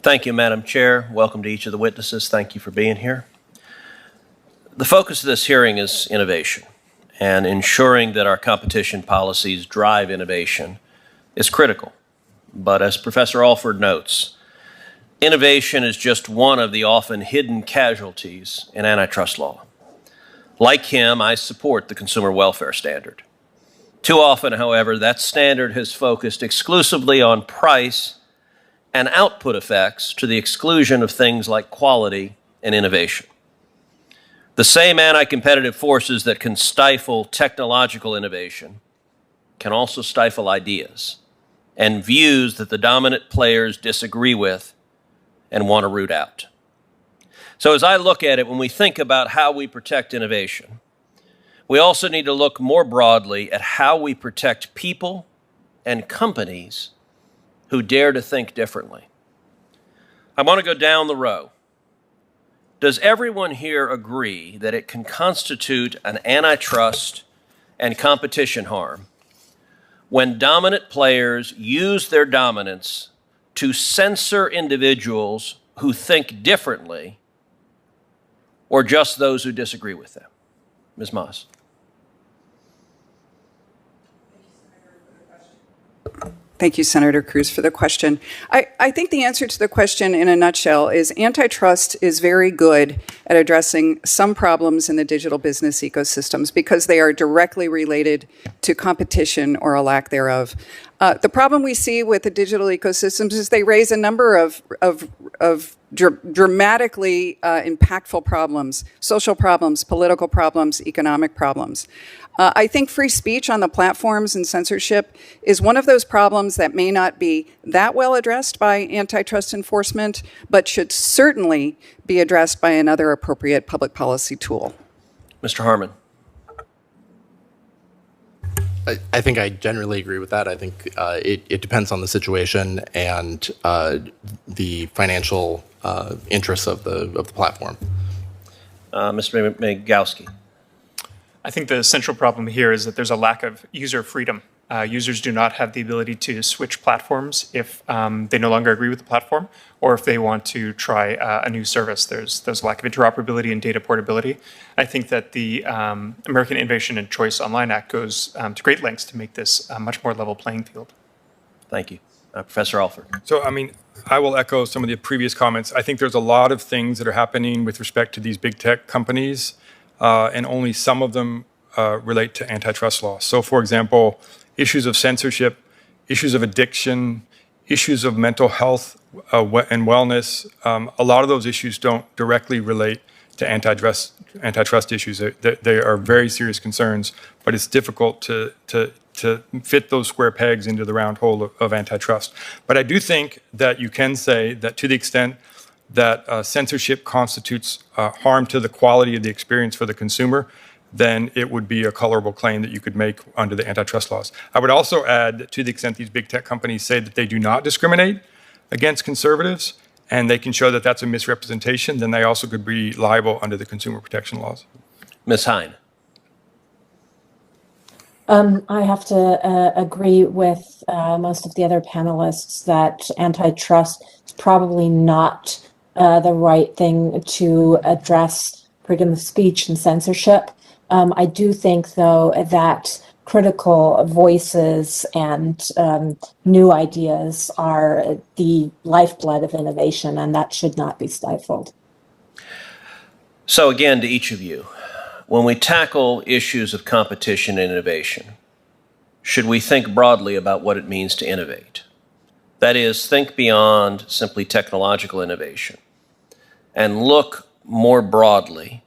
Thank you, Madam Chair. Welcome to each of the witnesses. Thank you for being here. The focus of this hearing is innovation, and ensuring that our competition policies drive innovation is critical. But as Professor Alford notes, innovation is just one of the often hidden casualties in antitrust law. Like him, I support the consumer welfare standard. Too often, however, that standard has focused exclusively on price and output effects to the exclusion of things like quality and innovation. The same anti-competitive forces that can stifle technological innovation can also stifle ideas and views that the dominant players disagree with and want to root out. So as I look at it, when we think about how we protect innovation, we also need to look more broadly at how we protect people and companies who dare to think differently. I want to go down the row. Does everyone here agree that it can constitute an antitrust and competition harm when dominant players use their dominance to censor individuals who think differently or just those who disagree with them? Ms. Moss. Thank you, Senator Cruz, for the question. I think the answer to the question in a nutshell is antitrust is very good at addressing some problems in the digital business ecosystems because they are directly related to competition or a lack thereof. The problem we see with the digital ecosystems is they raise a number of dramatically impactful problems, social problems, political problems, economic problems. I think free speech on the platforms and censorship is one of those problems that may not be that well addressed by antitrust enforcement, but should certainly be addressed by another appropriate public policy tool. Mr. Harmon. I think I generally agree with that. I think it depends on the situation and the financial interests of the platform. Mr. Megowski. I think the central problem here is that there's a lack of user freedom. Users do not have the ability to switch platforms if they no longer agree with the platform or if they want to try a new service. There's a lack of interoperability and data portability. I think that the American Innovation and Choice Online Act goes to great lengths to make this a much more level playing field. Thank you. Professor Alford. So, I will echo some of the previous comments. I think there's a lot of things that are happening with respect to these big tech companies, and only some of them relate to antitrust law. So, for example, issues of censorship, issues of addiction, issues of mental health and wellness, a lot of those issues don't directly relate to antitrust issues. They are very serious concerns, but it's difficult to fit those square pegs into the round hole of antitrust. But I do think that you can say that to the extent that censorship constitutes harm to the quality of the experience for the consumer, then it would be a colorable claim that you could make under the antitrust laws. I would also add that to the extent these big tech companies say that they do not discriminate against conservatives, and they can show that that's a misrepresentation, then they also could be liable under the consumer protection laws. Ms. Hine. I have to agree with most of the other panelists that antitrust is probably not the right thing to address freedom of speech and censorship. I do think, though, that critical voices and new ideas are the lifeblood of innovation, and that should not be stifled. So again, to each of you, when we tackle issues of competition and innovation, should we think broadly about what it means to innovate? That is, think beyond simply technological innovation and look more broadly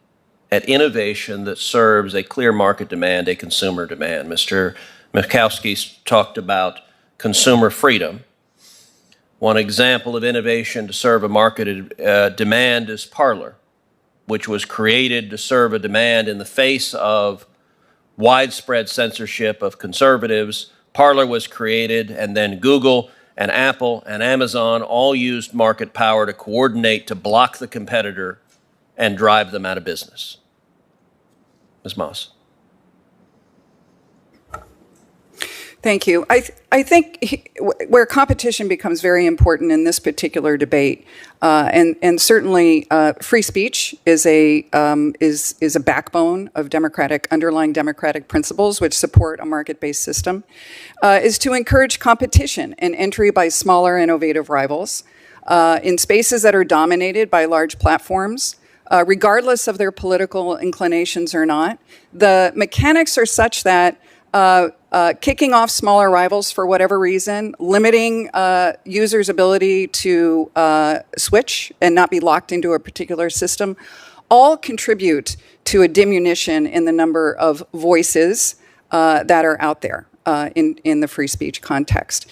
at innovation that serves a clear market demand, a consumer demand. Mr. Mikowski talked about consumer freedom. One example of innovation to serve a market demand is Parler, which was created to serve a demand in the face of widespread censorship of conservatives. Parler was created, and then Google and Apple and Amazon all used market power to coordinate to block the competitor and drive them out of business. Ms. Moss. Thank you. I think where competition becomes very important in this particular debate, and certainly free speech is a backbone of underlying democratic principles which support a market-based system, is to encourage competition and entry by smaller innovative rivals in spaces that are dominated by large platforms. Regardless of their political inclinations or not, the mechanics are such that kicking off smaller rivals for whatever reason, limiting users' ability to switch and not be locked into a particular system, all contribute to a diminution in the number of voices that are out there in the free speech context.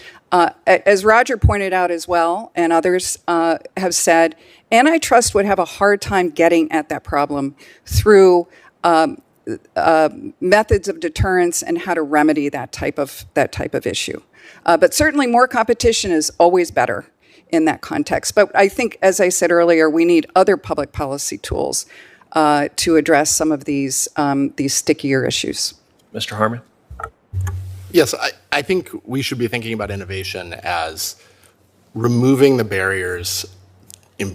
As Roger pointed out as well, and others have said, antitrust would have a hard time getting at that problem through methods of deterrence and how to remedy that type of issue. But certainly more competition is always better in that context. But I think, as I said earlier, we need other public policy tools to address some of these stickier issues. Mr. Harmon? Yes, I think we should be thinking about innovation as removing the barriers,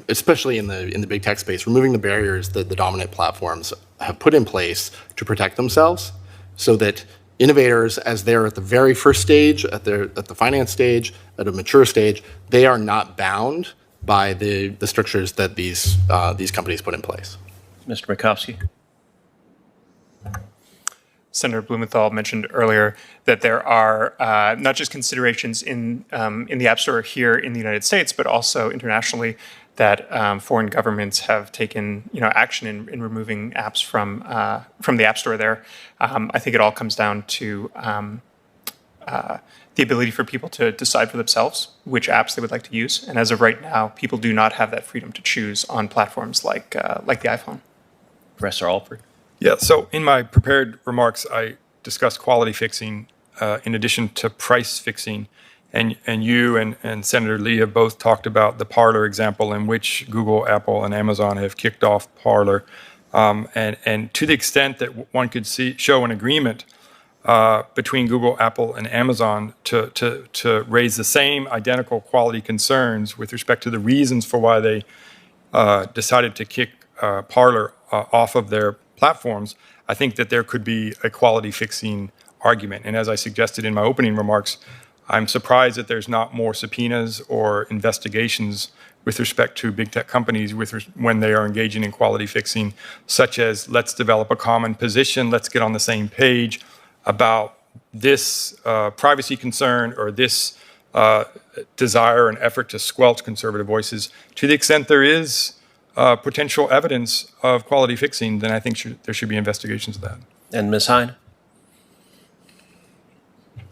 especially in the big tech space, removing the barriers that the dominant platforms have put in place to protect themselves, so that innovators, as they're at the very first stage, at the finance stage, at a mature stage, they are not bound by the strictures that these companies put in place. Mr. Murkowski? Senator Blumenthal mentioned earlier that there are not just considerations in the App Store here in the United States, but also internationally, that foreign governments have taken action in removing apps from the App Store there. I think it all comes down to the ability for people to decide for themselves which apps they would like to use. And as of right now, people do not have that freedom to choose on platforms like the iPhone. Professor Alford? Yeah, so in my prepared remarks, I discussed quality fixing in addition to price fixing. And you and Senator Lee have both talked about the Parler example in which Google, Apple, and Amazon have kicked off Parler. And to the extent that one could show an agreement between Google, Apple, and Amazon to raise the same identical quality concerns with respect to the reasons for why they decided to kick Parler off of their platforms, I think that there could be a quality fixing argument. And as I suggested in my opening remarks, I'm surprised that there's not more subpoenas or investigations with respect to big tech companies when they are engaging in quality fixing, such as let's develop a common position, let's get on the same page about this privacy concern or this desire and effort to squelch conservative voices. To the extent there is potential evidence of quality fixing, then I think there should be investigations of that. And Ms. Hine?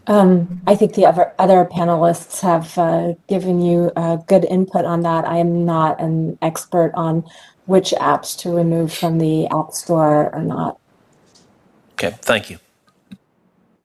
I think the other panelists have given you good input on that. I am not an expert on which apps to remove from the App Store or not. Okay, thank you.